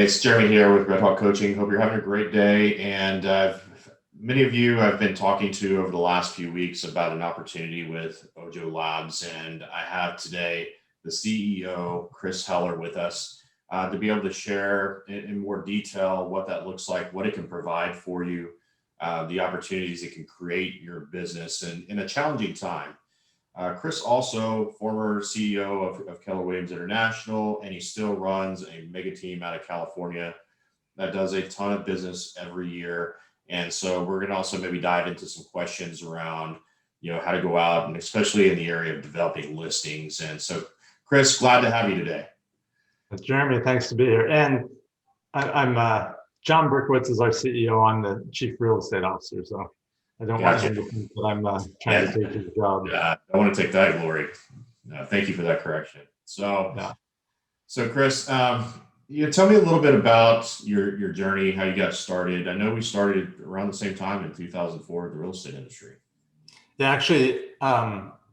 Hey, it's Jeremy here with Red Hawk Coaching. Hope you're having a great day. And many of you I've been talking to over the last few weeks about an opportunity with Ojo Labs. And I have today the CEO, Chris Heller, with us to be able to share in more detail what that looks like, what it can provide for you, the opportunities it can create your business in a challenging time. Chris also former CEO of Keller Williams International, and he still runs a mega team out of California that does a ton of business every year. And so we're going to also maybe dive into some questions around, how to go out, and especially in the area of developing listings. And so, Chris, glad to have you today. Jeremy, thanks to be here. And I'm John Berkowitz is our CEO. I'm the Chief Real Estate Officer. So I don't want him to think that I'm trying to take his job. Yeah, I want to take that glory. Thank you for that correction. So, Chris, tell me a little bit about your journey, how you got started. I know we started around the same time in 2004 in the real estate industry. Yeah,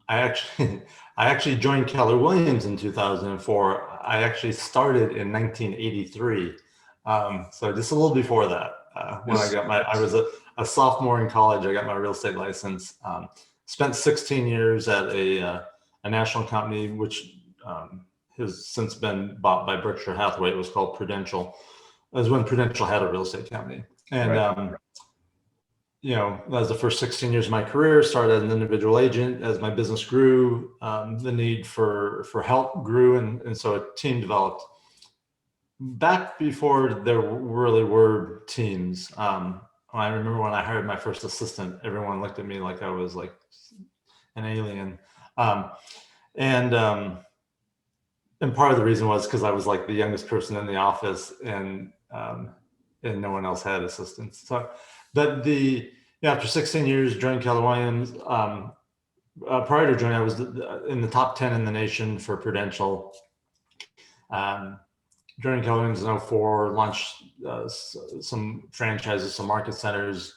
I actually joined Keller Williams in 2004. I actually started in 1983. So just a little before that, when I was a sophomore in college, I got my real estate license. Spent 16 years at a national company, which has since been bought by Berkshire Hathaway. It was called Prudential. It was when Prudential had a real estate company. And, that was the first 16 years of my career. Started as an individual agent. As my business grew, the need for help grew. And so a team developed. Back before there really were teams, I remember when I hired my first assistant, everyone looked at me like I was like an alien. And part of the reason was because I was like the youngest person in the office, and no one else had assistants. So, but after 16 years, joined Keller Williams. Prior to joining, I was in the top 10 in the nation for Prudential. During Keller Williams in 2004, launched some franchises, some market centers.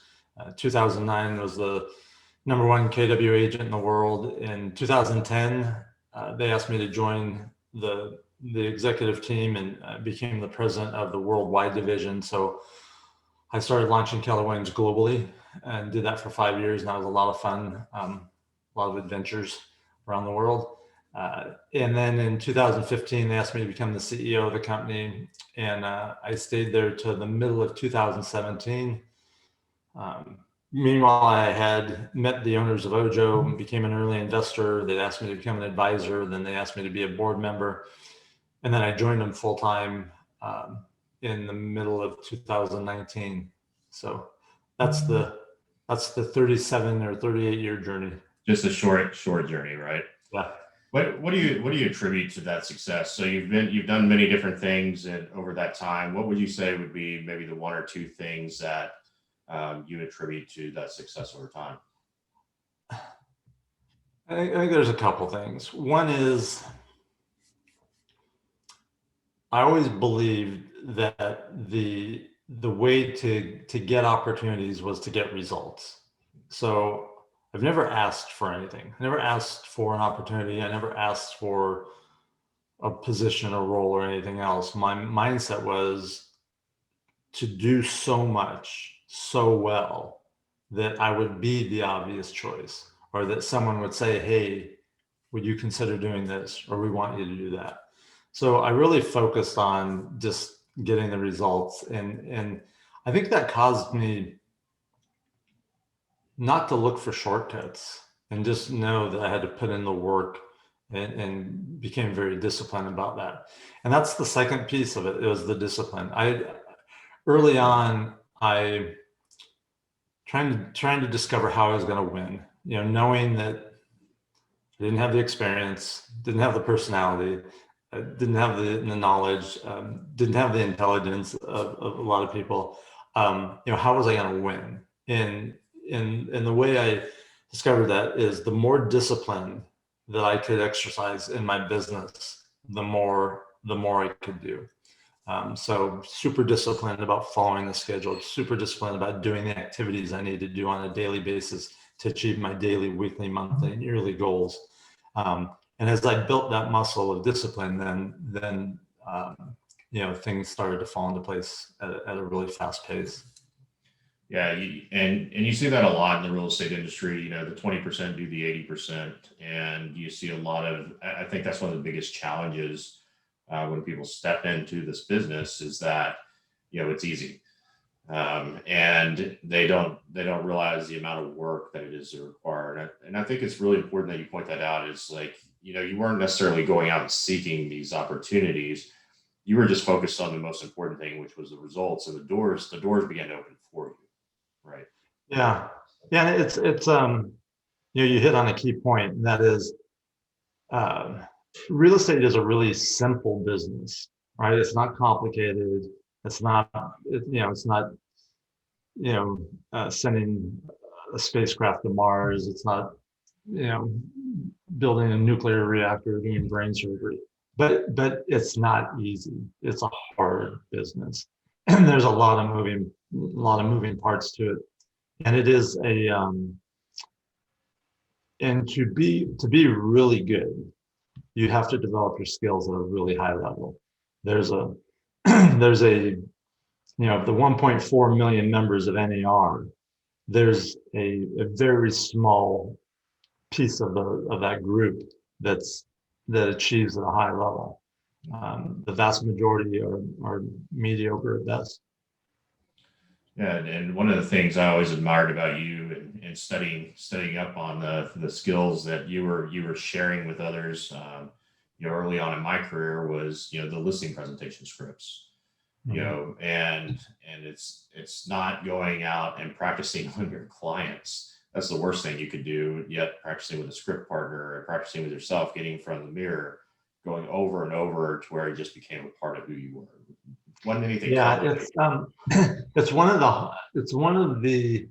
2009 was the #1 KW agent in the world. In 2010, they asked me to join the executive team, and became the president of the worldwide division. So I started launching Keller Williams globally, and did that for 5 years. And that was a lot of fun, a lot of adventures around the world. And then in 2015, they asked me to become the CEO of the company, and I stayed there till the middle of 2017. Meanwhile, I had met the owners of Ojo and became an early investor. They asked me to become an advisor. Then they asked me to be a board member. And then I joined them full time in the middle of 2019. So that's the 37 or 38 year journey. Just a short journey, right? Yeah. What do you attribute to that success? So you've done many different things over that time. What would you say would be maybe the one or two things that you attribute to that success over time? I think there's a couple things. One is, I always believed that the way to get opportunities was to get results. So I've never asked for anything. I never asked for an opportunity. I never asked for a position, a role, or anything else. My mindset was to do so much, so well, that I would be the obvious choice, or that someone would say, hey, would you consider doing this? Or we want you to do that. So I really focused on just getting the results. And I think that caused me not to look for shortcuts, and just know that I had to put in the work, and became very disciplined about that. And that's the second piece of it. It was the discipline. Early on, I trying to discover how I was going to win, knowing that I didn't have the experience, didn't have the personality, didn't have the knowledge, didn't have the intelligence of a lot of people. How was I going to win? And the way I discovered that is, the more discipline that I could exercise in my business, the more I could do. So super disciplined about following the schedule, super disciplined about doing the activities I need to do on a daily basis to achieve my daily, weekly, monthly, and yearly goals. And as I built that muscle of discipline, then things started to fall into place at a really fast pace. Yeah, and you see that a lot in the real estate industry. The 20% do the 80%, and you see a lot of. I think that's one of the biggest challenges when people step into this business is that it's easy, and they don't realize the amount of work that it is to require. And I think it's really important that you point that out. It's like you weren't necessarily going out and seeking these opportunities. You were just focused on the most important thing, which was the results, and the doors began to open for you. Right. Yeah. Yeah. You hit on a key point, and that is, real estate is a really simple business, right? It's not complicated. It's not, it's not, sending a spacecraft to Mars. It's not, you know, building a nuclear reactor, doing brain surgery. But it's not easy. It's a hard business, and there's a lot of moving parts to it. And it is and to be really good, you have to develop your skills at a really high level. There's a there's a the 1.4 million members of NAR. There's a very small piece of that group that achieves at a high level. The vast majority are mediocre at best. Yeah, and one of the things I always admired about you and studying up on the skills that you were sharing with others, early on in my career was the listing presentation scripts, and it's not going out and practicing on your clients. That's the worst thing you could do. Yet practicing with a script partner and practicing with yourself, getting in front of the mirror, going over and over to where it just became a part of who you were. Wasn't anything. Yeah, it's one of the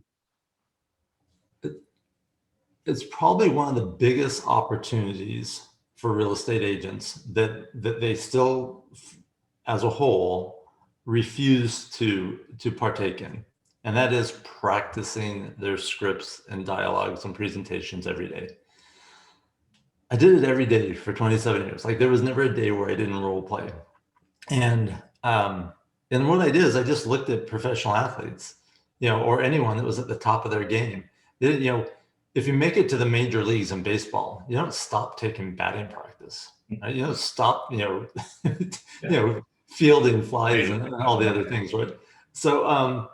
it's probably one of the biggest opportunities for real estate agents that they still, as a whole, refuse to partake in, and that is practicing their scripts and dialogues and presentations every day. I did it every day for 27 years. Like, there was never a day where I didn't role play. And what I did is I just looked at professional athletes, or anyone that was at the top of their game. If you make it to the major leagues in baseball, you don't stop taking batting practice. Right? You don't stop, fielding flies and all the other things, right? So,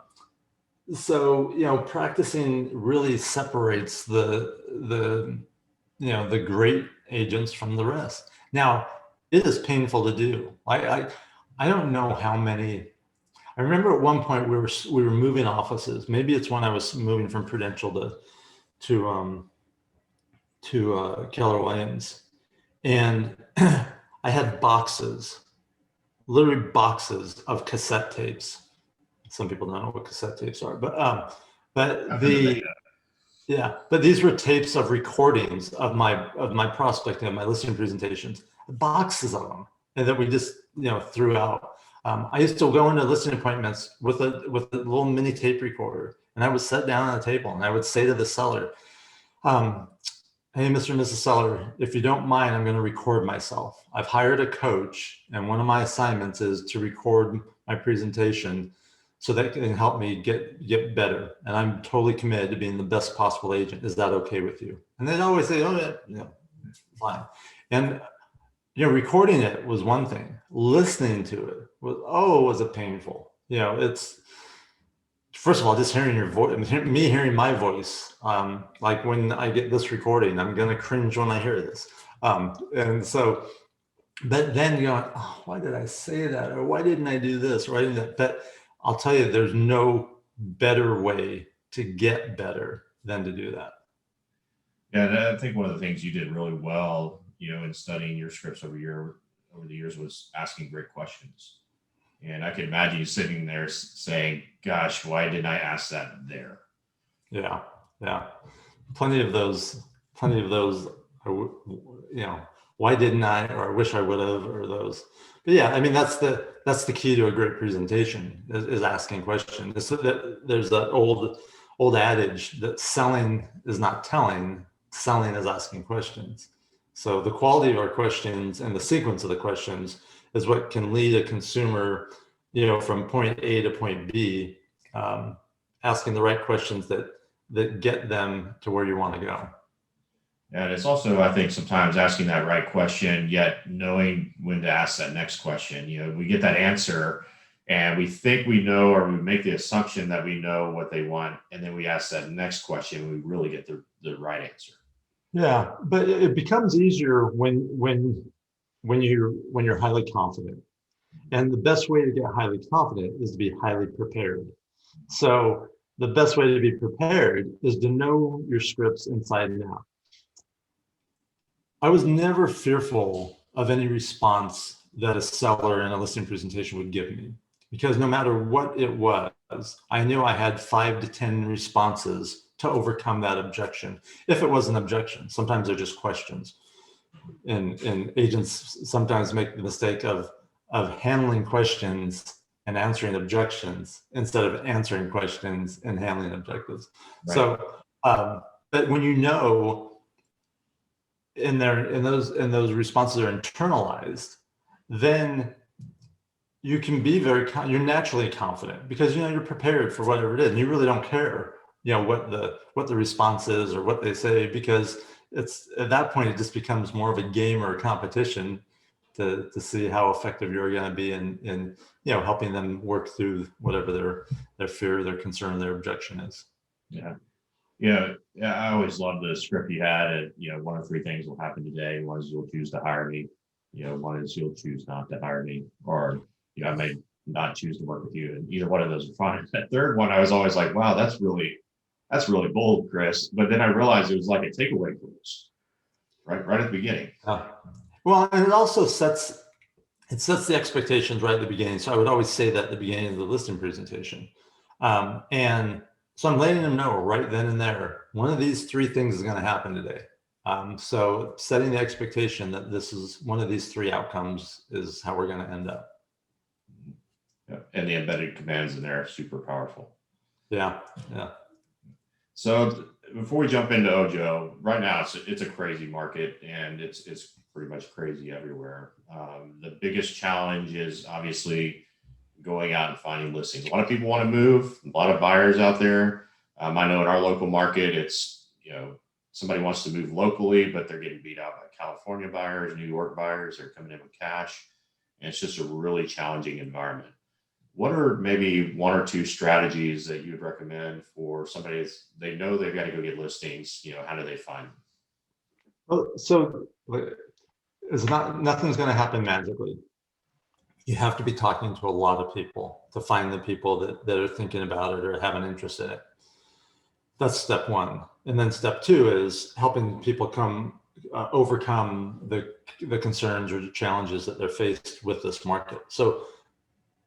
practicing really separates the great agents from the rest. Now, it is painful to do. I don't know how many. I remember at one point we were moving offices. Maybe it's when I was moving from Prudential to Keller Williams, and I had literally boxes of cassette tapes. Some people don't know what cassette tapes are, but these were tapes of recordings of my prospecting, of my listing presentations, boxes of them, and that we just threw out. I used to go into listing appointments with a little mini tape recorder, and I would sit down on a table and I would say to the seller, "Hey, Mr. and Mrs. Seller, if you don't mind, I'm going to record myself. I've hired a coach, and one of my assignments is to record my presentation so that can help me get better. And I'm totally committed to being the best possible agent. Is that okay with you?" And they'd always say, "Oh, yeah, fine." And recording it was one thing. Listening to it was a painful. It's, first of all, just hearing your voice, me hearing my voice. Like, when I get this recording, I'm gonna cringe when I hear this. And so, but then "Oh, why did I say that? Or why didn't I do this? Or why didn't that?" But I'll tell you, there's no better way to get better than to do that. Yeah, and I think one of the things you did really well, in studying your scripts over the years, was asking great questions. And I can imagine you sitting there saying, "Gosh, why didn't I ask that there?" Yeah, plenty of those. Why didn't I? Or I wish I would have, or those. But yeah, I mean, that's the key to a great presentation is asking questions. There's that old adage that selling is not telling, selling is asking questions. So the quality of our questions and the sequence of the questions is what can lead a consumer, from point A to point B, asking the right questions that get them to where you want to go. And it's also, I think, sometimes asking that right question, yet knowing when to ask that next question. We get that answer and we think we know, or we make the assumption that we know what they want. And then we ask that next question, and we really get the right answer. Yeah, but it becomes easier when you're highly confident. And the best way to get highly confident is to be highly prepared. So the best way to be prepared is to know your scripts inside and out. I was never fearful of any response that a seller in a listing presentation would give me, because no matter what it was, I knew I had 5 to 10 responses to overcome that objection. If it was an objection, sometimes they're just questions. And agents sometimes make the mistake of handling questions and answering objections instead of answering questions and handling objectives. Right. So, but when and those responses are internalized, then you can be you're naturally confident, because you're prepared for whatever it is, and you really don't care what the response is or what they say, because it's at that point it just becomes more of a game or a competition to see how effective you're going to be in helping them work through whatever their fear, their concern, their objection is. Yeah, I always loved the script you had. One of 3 things will happen today. One is you'll choose to hire me. One is you'll choose not to hire me, or I may not choose to work with you. And either one of those are fine. That third one, I was always like, wow, that's really bold, Chris. But then I realized it was like a takeaway clause, right at the beginning. Well, and it also sets the expectations right at the beginning. So I would always say that at the beginning of the listing presentation. And so I'm letting them know right then and there, one of these 3 things is going to happen today. So setting the expectation that this is one of these 3 outcomes is how we're going to end up. Yeah. And the embedded commands in there are super powerful. Yeah. So before we jump into Ojo, right now it's a crazy market, and it's pretty much crazy everywhere. The biggest challenge is obviously going out and finding listings. A lot of people want to move, a lot of buyers out there. I know in our local market, it's, somebody wants to move locally, but they're getting beat out by California buyers, New York buyers. They're coming in with cash, and it's just a really challenging environment. What are maybe 1 or 2 strategies that you would recommend for somebody that's, they know they've got to go get listings? How do they find them? Well, so nothing's going to happen magically. You have to be talking to a lot of people to find the people that are thinking about it or have an interest in it. That's step 1. And then step 2 is helping people overcome the concerns or the challenges that they're faced with this market. So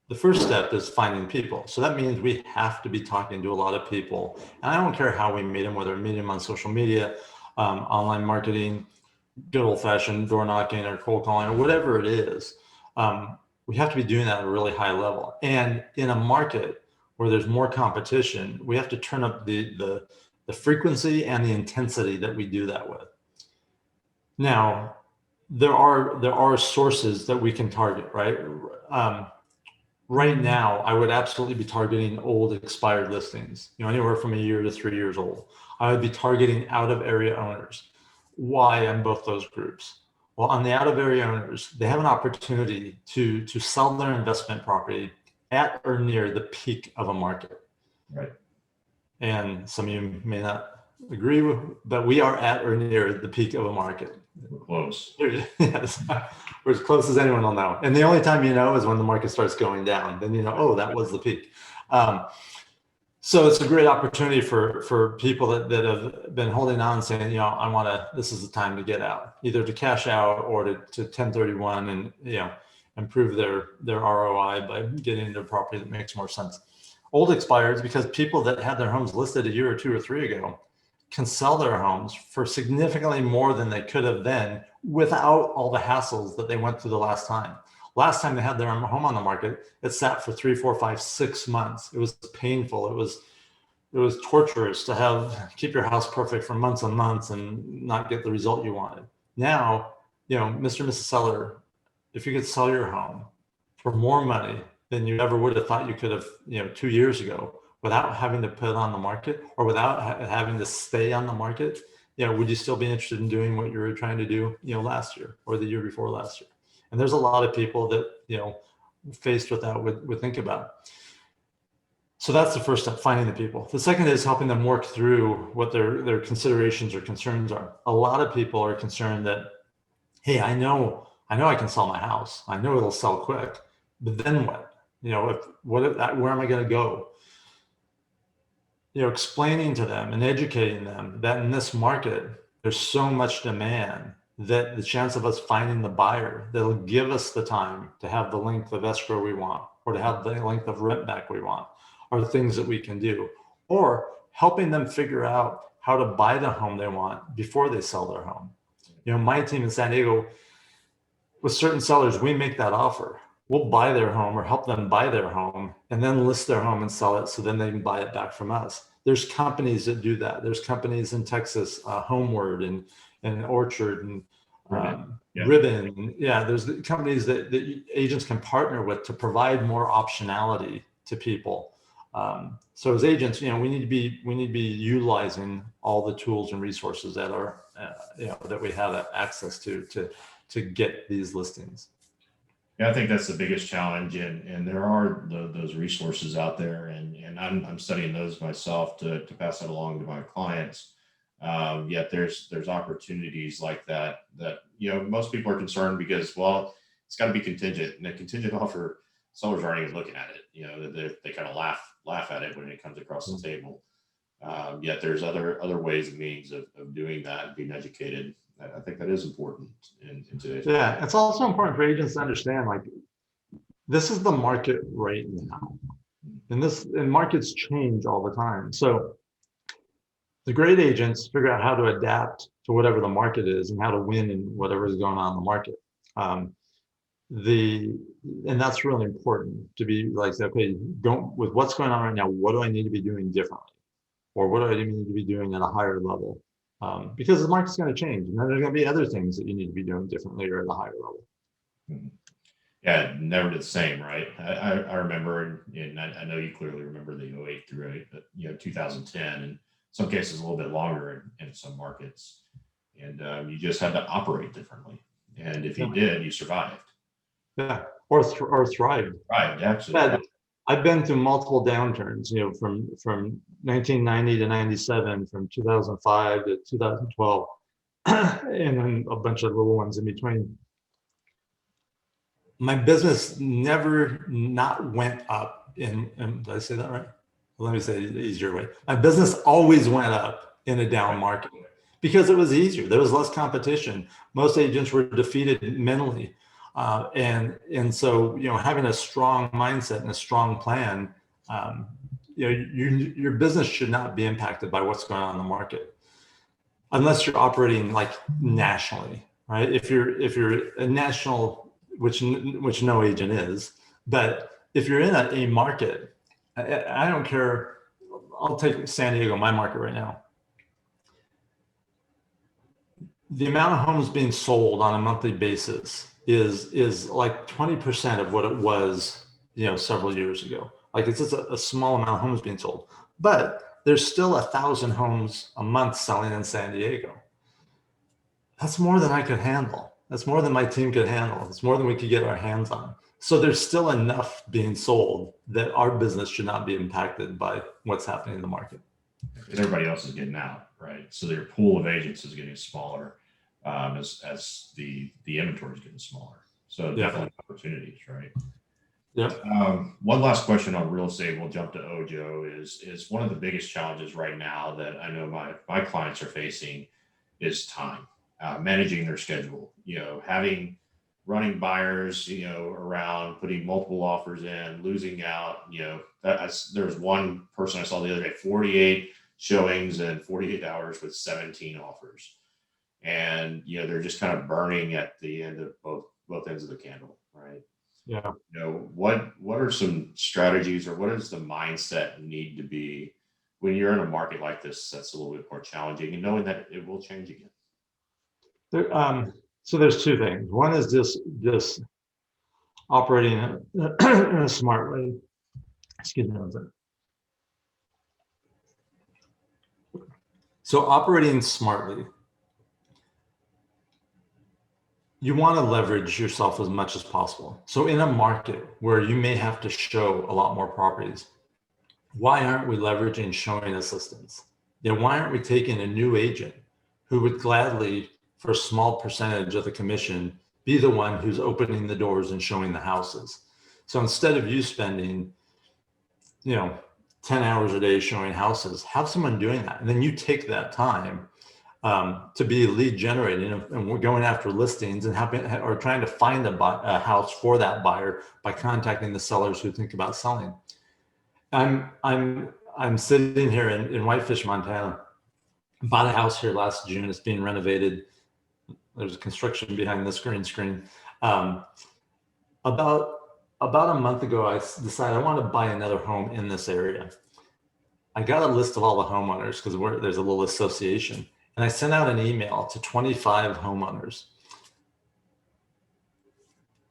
the first step is finding people. So that means we have to be talking to a lot of people. And I don't care how we meet them, whether we meet them on social media, online marketing, good old fashioned door knocking or cold calling, or whatever it is. We have to be doing that at a really high level. And in a market where there's more competition, we have to turn up the frequency and the intensity that we do that with. Now, there are sources that we can target, right? Right now, I would absolutely be targeting old expired listings, anywhere from 1 year to 3 years old. I would be targeting out of area owners. Why on both those groups? Well, on the out of area owners, they have an opportunity to sell their investment property at or near the peak of a market. Right. And some of you may not agree with, but we are at or near the peak of a market. We're close. Yes, we're as close as anyone will know. And the only time you know is when the market starts going down. Then oh, that was the peak. So it's a great opportunity for people that have been holding on, saying, this is the time to get out, either to cash out or to 1031 and, improve their ROI by getting into a property that makes more sense. Old expireds, because people that had their homes listed 1 year or 2 or 3 ago can sell their homes for significantly more than they could have then without all the hassles that they went through the last time. Last time they had their home on the market, it sat for 3, 4, 5, 6 months. It was painful. It was torturous to keep your house perfect for months and months and not get the result you wanted. Now, Mr. and Mrs. Seller if you could sell your home for more money than you ever would have thought you could have, 2 years ago, without having to put it on the market, or without having to stay on the market, would you still be interested in doing what you were trying to do, last year or the year before last year? And there's a lot of people that, faced with that would think about. So that's the first step, finding the people. The second is helping them work through what their considerations or concerns are. A lot of people are concerned that, hey, I know I can sell my house. I know it'll sell quick, but then what? Where am I going to go? Explaining to them and educating them that in this market, there's so much demand that the chance of us finding the buyer that'll give us the time to have the length of escrow we want, or to have the length of rent back we want, are things that we can do. Or helping them figure out how to buy the home they want before they sell their home. My team in San Diego, with certain sellers, we make that offer. We'll buy their home or help them buy their home and then list their home and sell it, so then they can buy it back from us. There's companies that do that. There's companies in Texas, Homeward and Orchard and Ribbon. Yeah, there's the companies that agents can partner with to provide more optionality to people. So as agents, we need to be utilizing all the tools and resources that are that we have access to get these listings. Yeah, I think that's the biggest challenge, and there are those resources out there, and I'm studying those myself to pass that along to my clients. Yet there's opportunities like that most people are concerned because, well, it's got to be contingent, and a contingent offer, sellers aren't even looking at it. They kind of laugh at it when it comes across the table. Yet there's other ways and means of doing that and being educated. I think that is important in today's world. Yeah, it's also important for agents to understand, like, this is the market right now, and markets change all the time. So the great agents figure out how to adapt to whatever the market is and how to win in whatever is going on in the market. And that's really important, to be like, okay, with what's going on right now, what do I need to be doing differently? Or what do I need to be doing at a higher level? Because the market's going to change, and then there's going to be other things that you need to be doing differently or at a higher level. Yeah, never the same, right? I remember, and I know you clearly remember the 08 through 2010, and some cases a little bit longer in some markets, and you just had to operate differently. And if you did, you survived. Yeah, or thrived. Right, absolutely. I've been through multiple downturns, from 1990 to 97, from 2005 to 2012, and then a bunch of little ones in between. My business never not went up did I say that right? Let me say it the easier way. My business always went up in a down market because it was easier. There was less competition. Most agents were defeated mentally. And so, having a strong mindset and a strong plan, your business should not be impacted by what's going on in the market, unless you're operating like nationally, right? If you're a national, which no agent is, but if you're in a market, I don't care. I'll take San Diego, my market right now. The amount of homes being sold on a monthly basis is like 20% of what it was, several years ago. Like, it's just a small amount of homes being sold, but there's still 1,000 homes a month selling in San Diego. That's more than I could handle. That's more than my team could handle. It's more than we could get our hands on. So there's still enough being sold that our business should not be impacted by what's happening in the market. Because everybody else is getting out, right? So their pool of agents is getting smaller. As the inventory is getting smaller. So definitely opportunities, right? Yeah. One last question on real estate. We'll jump to Ojo. Is one of the biggest challenges right now that I know my clients are facing is time, managing their schedule. Running buyers, around, putting multiple offers in, losing out. There was one person I saw the other day, 48 showings in 48 hours with 17 offers. And they're just kind of burning at the end of both ends of the candle, right? Yeah. What are some strategies, or what does the mindset need to be when you're in a market like this that's a little bit more challenging, and knowing that it will change again? So there's two things. One is just operating in a smart way. Excuse me. So operating smartly, you want to leverage yourself as much as possible. So in a market where you may have to show a lot more properties, why aren't we leveraging showing assistants? Why aren't we taking a new agent who would gladly, for a small percentage of the commission, be the one who's opening the doors and showing the houses? So instead of you spending, 10 hours a day showing houses, have someone doing that. And then you take that time to be lead generating, and we're going after listings and or trying to find a house for that buyer by contacting the sellers who think about selling. I'm sitting here in Whitefish, Montana. Bought a house here last June. It's being renovated. There's construction behind this green screen. About a month ago, I decided I want to buy another home in this area. I got a list of all the homeowners because there's a little association. And I sent out an email to 25 homeowners.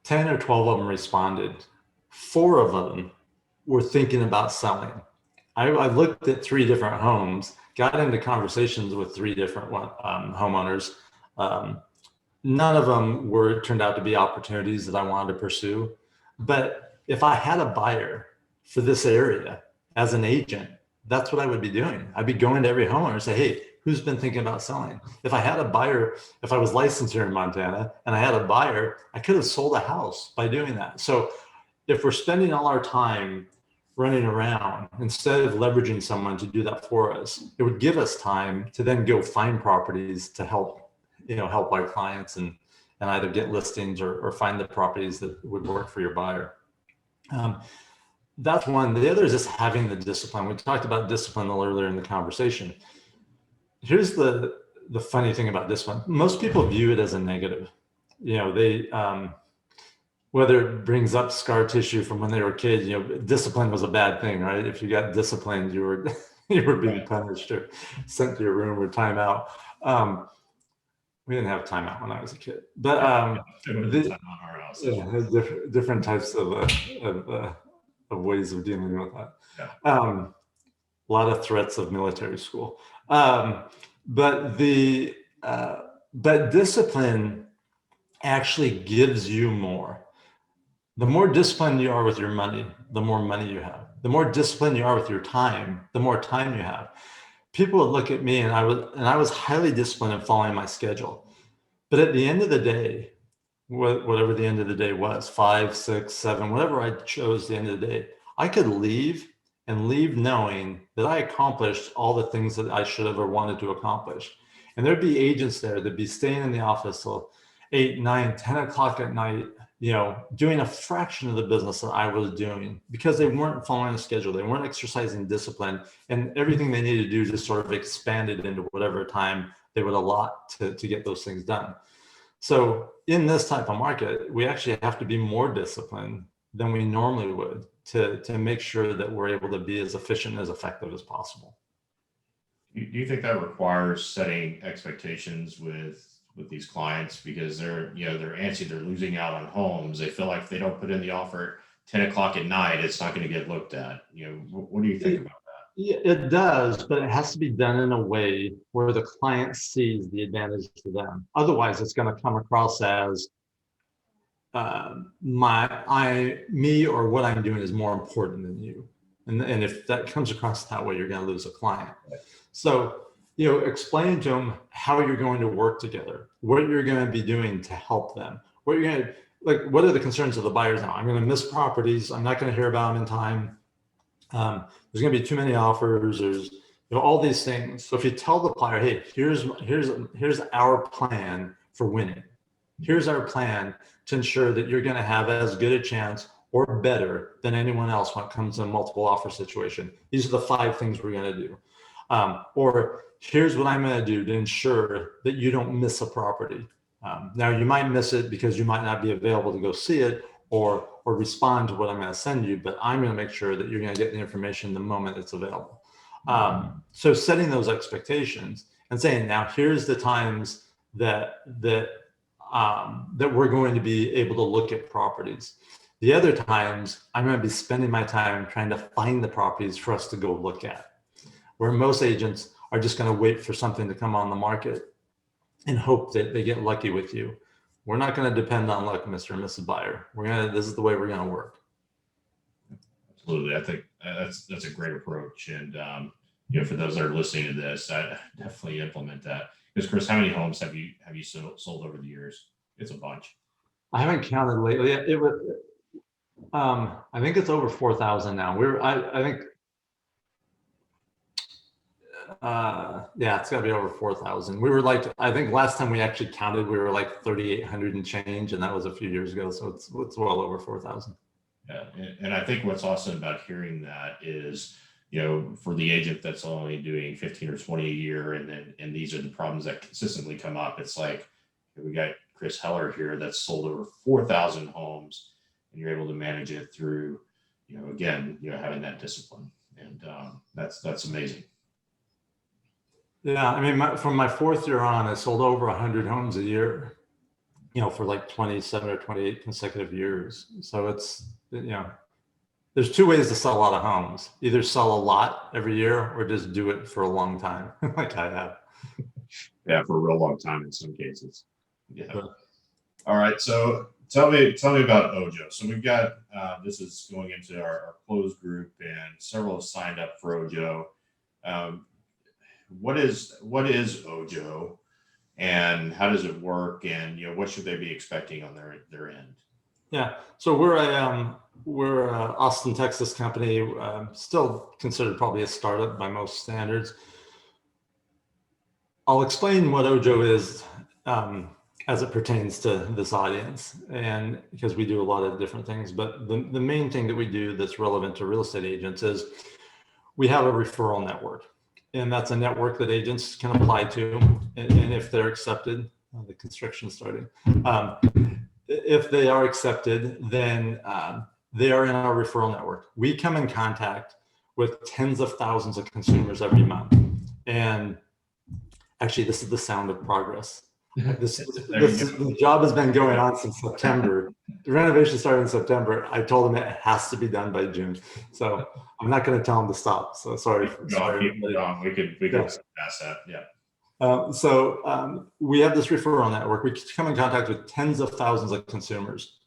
10 or 12 of them responded. 4 of them were thinking about selling. I looked at 3 different homes, got into conversations with 3 different homeowners. None of them turned out to be opportunities that I wanted to pursue. But if I had a buyer for this area as an agent, that's what I would be doing. I'd be going to every homeowner and say, hey, who's been thinking about selling? If I had a buyer, if I was licensed here in Montana and I had a buyer, I could have sold a house by doing that. So if we're spending all our time running around, instead of leveraging someone to do that for us, it would give us time to then go find properties to help our clients and either get listings or find the properties that would work for your buyer. That's one. The other is just having the discipline. We talked about discipline a little earlier in the conversation. Here's the funny thing about discipline. Most people view it as a negative. They whether it brings up scar tissue from when they were kids, discipline was a bad thing, right? If you got disciplined, you were being punished or sent to your room or timeout. We didn't have timeout when I was a kid, but different types of ways of dealing with that. Yeah. A lot of threats of military school, but discipline actually gives you more. The more disciplined you are with your money, the more money you have. The more disciplined you are with your time, the more time you have. People would look at me, and I was highly disciplined in following my schedule. But at the end of the day, whatever the end of the day was, 5, 6, 7, whatever I chose the end of the day, I could leave knowing that I accomplished all the things that I should have or wanted to accomplish. And there'd be agents there that'd be staying in the office till 8, 9, 10 o'clock at night, doing a fraction of the business that I was doing because they weren't following the schedule. They weren't exercising discipline, and everything they needed to do just sort of expanded into whatever time they would allot to get those things done. So in this type of market, we actually have to be more disciplined than we normally would to make sure that we're able to be as efficient and as effective as possible. Do you think that requires setting expectations with these clients, because they're antsy, they're losing out on homes? They feel like if they don't put in the offer 10 o'clock at night, it's not going to get looked at. What do you think about that? Yeah, it does, but it has to be done in a way where the client sees the advantage to them. Otherwise, it's going to come across as me or what I'm doing is more important than you. And if that comes across that way, you're going to lose a client. Right. So, explain to them how you're going to work together, what you're going to be doing to help them, what are the concerns of the buyers now? I'm going to miss properties. I'm not going to hear about them in time. There's going to be too many offers. There's all these things. So if you tell the buyer, hey, here's our plan for winning. Here's our plan to ensure that you're going to have as good a chance or better than anyone else when it comes to a multiple offer situation. These are the 5 things we're going to do. Or here's what I'm going to do to ensure that you don't miss a property. Now you might miss it because you might not be available to go see it or respond to what I'm going to send you, but I'm going to make sure that you're going to get the information the moment it's available. So setting those expectations and saying, now here's the times that we're going to be able to look at properties. The other times, I'm going to be spending my time trying to find the properties for us to go look at, where most agents are just going to wait for something to come on the market and hope that they get lucky with you. We're not going to depend on luck, Mr. and Mrs. Buyer. This is the way we're going to work. Absolutely. I think that's a great approach. And, for those that are listening to this, I definitely implement that. Because Chris, how many homes have you sold over the years? It's a bunch. I haven't counted lately. It was, I think it's over 4,000 now. I think, yeah, it's got to be over 4,000. We were like, I think last time we actually counted, we were like 3,800 and change, and that was a few years ago. So it's well over 4,000. Yeah, and I think what's awesome about hearing that is, for the agent that's only doing 15 or 20 a year, and these are the problems that consistently come up. It's like we got Chris Heller here that's sold over 4,000 homes, and you're able to manage it through, again, having that discipline, and that's amazing. Yeah, I mean, from my fourth year on, I sold over 100 homes a year, for like 27 or 28 consecutive years. So it's, there's two ways to sell a lot of homes. Either sell a lot every year or just do it for a long time, like I have. Yeah, for a real long time in some cases. Yeah. Sure. All right. So tell me about Ojo. So we've got, this is going into our closed group, and several have signed up for Ojo. What is Ojo, and how does it work, and what should they be expecting on their end? Yeah, so we're a Austin, Texas company, still considered probably a startup by most standards. I'll explain what Ojo is as it pertains to this audience, and because we do a lot of different things, but the main thing that we do that's relevant to real estate agents is we have a referral network. And that's a network that agents can apply to, and if they're accepted, the construction's starting. If they are accepted, then they are in our referral network. We come in contact with tens of thousands of consumers every month. And actually, this is the sound of progress. The job has been going on since September. The renovation started in September. I told them it has to be done by June. So I'm not going to tell them to stop. So sorry. We could pass that. Yeah. So we have this referral network. We come in contact with tens of thousands of consumers.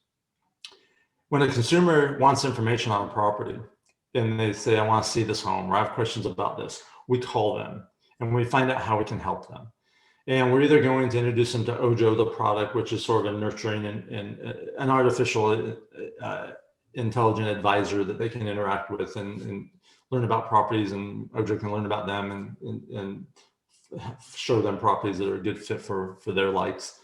When a consumer wants information on a property and they say, I want to see this home, or I have questions about this, we call them and we find out how we can help them. And we're either going to introduce them to Ojo, the product, which is sort of a nurturing and an artificial intelligent advisor that they can interact with and learn about properties, and Ojo can learn about them and show them properties that are a good fit for their likes.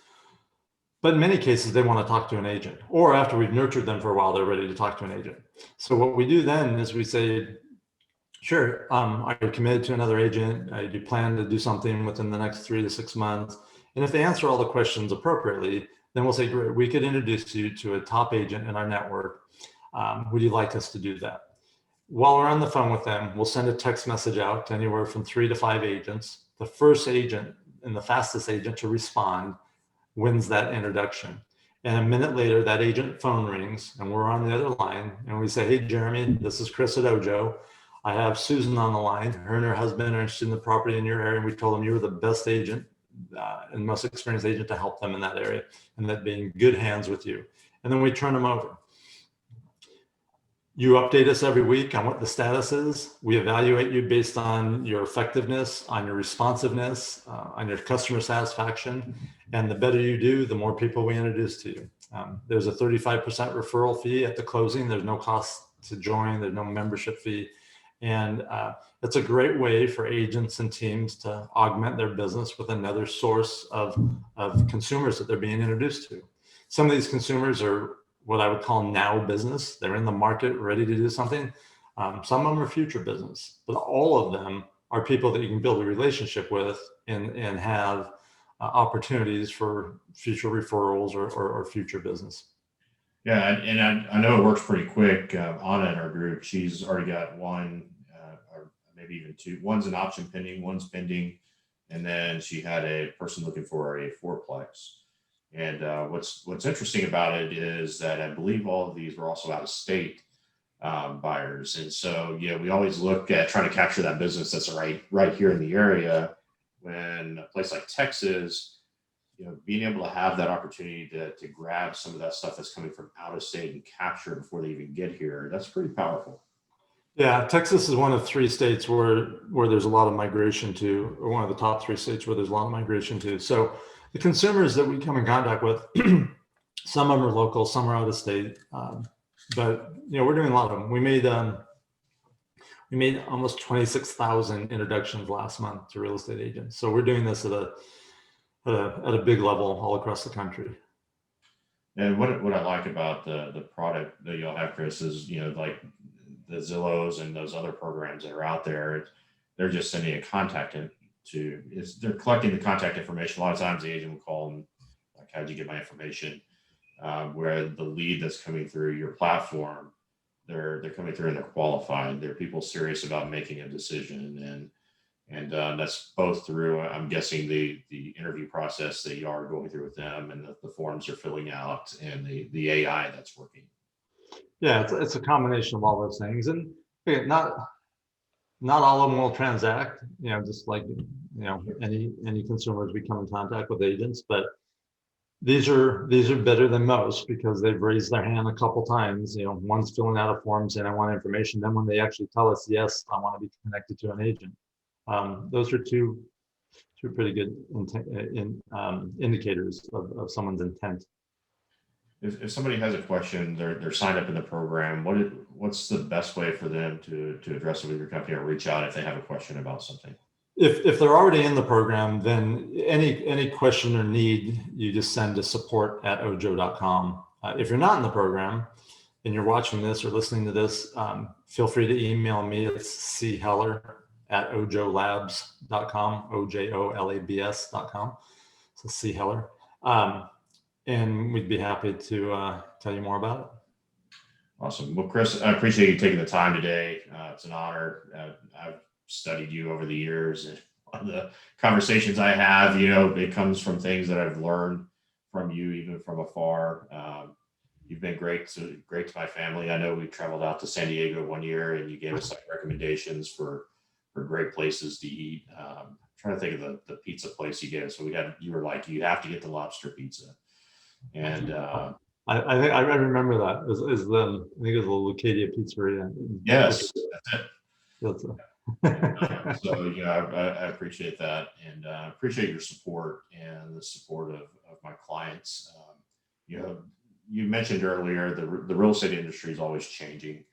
But in many cases, they want to talk to an agent, or after we've nurtured them for a while, they're ready to talk to an agent. So what we do then is we say, sure, are you committed to another agent? Do you plan to do something within the next 3 to 6 months? And if they answer all the questions appropriately, then we'll say, great, we could introduce you to a top agent in our network. Would you like us to do that? While we're on the phone with them, we'll send a text message out to anywhere from 3 to 5 agents. The first agent and the fastest agent to respond wins that introduction. And a minute later, that agent phone rings and we're on the other line and we say, hey, Jeremy, this is Chris at Ojo. I have Susan on the line. Her and her husband are interested in the property in your area. And we told them you were the best agent and most experienced agent to help them in that area, and that being good hands with you. And then we turn them over. You update us every week on what the status is. We evaluate you based on your effectiveness, on your responsiveness, on your customer satisfaction. And the better you do, the more people we introduce to you. There's a 35% referral fee at the closing. There's no cost to join. There's no membership fee. And it's a great way for agents and teams to augment their business with another source of consumers that they're being introduced to. Some of these consumers are what I would call now business. They're in the market ready to do something. Some of them are future business, but all of them are people that you can build a relationship with and have opportunities for future referrals or future business. Yeah, and I know it works pretty quick. Anna in our group, she's already got one, or maybe even two. One's an option pending, one's pending, and then she had a person looking for a fourplex. And what's interesting about it is that I believe all of these were also out of state buyers. And so, we always look at trying to capture that business that's right here in the area. When a place like Texas, being able to have that opportunity to grab some of that stuff that's coming from out of state and capture it before they even get here, that's pretty powerful. Yeah, Texas is one of 3 states where there's a lot of migration to, or one of the top 3 states where there's a lot of migration to. So the consumers that we come in contact with, some of them are local, some are out of state, but we're doing a lot of them. We made almost 26,000 introductions last month to real estate agents. So we're doing this at a big level all across the country. And what I like about the product that y'all have, Chris, is like the Zillows and those other programs that are out there. They're just sending a contact they're collecting the contact information. A lot of times the agent will call them like, "How'd you get my information?" Where the lead that's coming through your platform, they're coming through and they're qualified. They're people serious about making a decision, and that's both through, I'm guessing, the interview process that you are going through with them, and the forms they're filling out, and the AI that's working. Yeah, it's a combination of all those things, and again, not all of them will transact. Just like any consumers we come in contact with agents, but these are better than most because they've raised their hand a couple times. One's filling out a form saying I want information. Then when they actually tell us, yes, I want to be connected to an agent. Those are two pretty good indicators of someone's intent. If somebody has a question, they're signed up in the program. What's the best way for them to address it with your company or reach out if they have a question about something? If they're already in the program, then any question or need, you just send to support@ojo.com. If you're not in the program and you're watching this or listening to this, feel free to email me. It's cheller@ojolabs.com, OJOLABS.com. So C Heller. And we'd be happy to tell you more about it. Awesome. Well, Chris, I appreciate you taking the time today. It's an honor. I've studied you over the years, and on the conversations I have, it comes from things that I've learned from you, even from afar. You've been great to my family. I know we traveled out to San Diego one year, and you gave us like recommendations for great places to eat. I'm trying to think of the pizza place you gave us. So you were like, you have to get the lobster pizza. And I remember that. I think it was the Lucadia Pizzeria. Yes, that's it. That's So I appreciate that, and appreciate your support and the support of my clients. You mentioned earlier the real estate industry is always changing,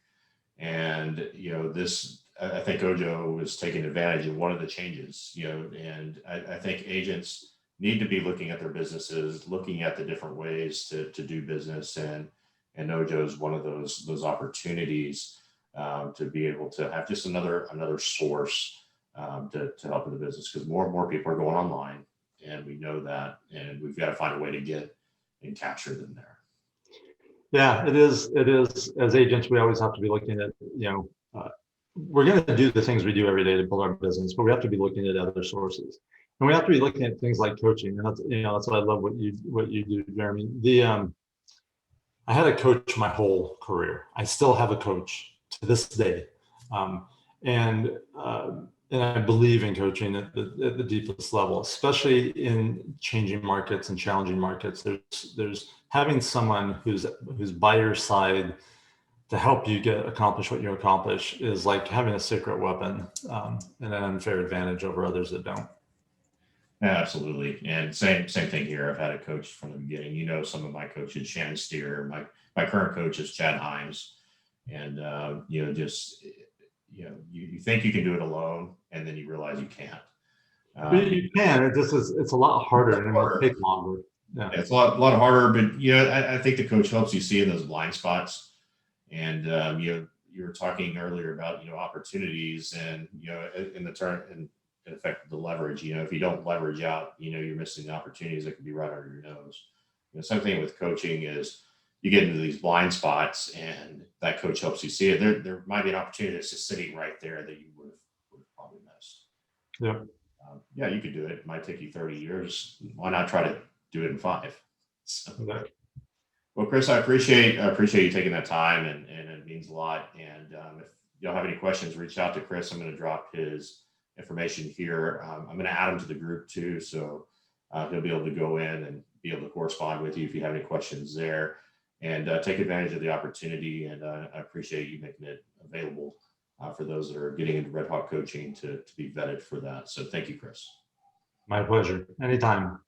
and this, I think Ojo is taking advantage of one of the changes. And I think agents need to be looking at their businesses, looking at the different ways to do business, and Ojo is one of those opportunities to be able to have just another source to help in the business, because more and more people are going online, and we know that, and we've got to find a way to get and capture them there. Yeah, it is. As agents, we always have to be looking at, we're going to do the things we do every day to build our business, but we have to be looking at other sources, and we have to be looking at things like coaching. And that's what I love what you do, Jeremy. I had a coach my whole career. I still have a coach to this day, and I believe in coaching at the deepest level, especially in changing markets and challenging markets. There's having someone who's by your side to help you accomplish what you accomplish is like having a secret weapon, and an unfair advantage over others that don't. Absolutely. And same thing here. I've had a coach from the beginning. Some of my coaches, Shannon Steer, my current coach is Chad Himes. And, you think you can do it alone, and then you realize you can't. You can, it's a lot harder and it might take longer. Yeah. It's a lot harder, but, I think the coach helps you see in those blind spots. And, you were talking earlier about, opportunities, and, in effect, the leverage. If you don't leverage out, you're missing the opportunities that could be right under your nose. Something with coaching is you get into these blind spots, and that coach helps you see it. There might be an opportunity that's just sitting right there that you would have probably missed. Yeah. Yeah, you could do it. It might take you 30 years. Why not try to do it in 5? So, Okay. well, Chris, I appreciate you taking that time, and it means a lot. And if y'all have any questions, reach out to Chris. I'm going to drop his information here. I'm going to add him to the group too, so he'll be able to go in and be able to correspond with you if you have any questions there, and take advantage of the opportunity. And I appreciate you making it available for those that are getting into Red Hawk coaching to be vetted for that. So thank you, Chris. My pleasure. Anytime.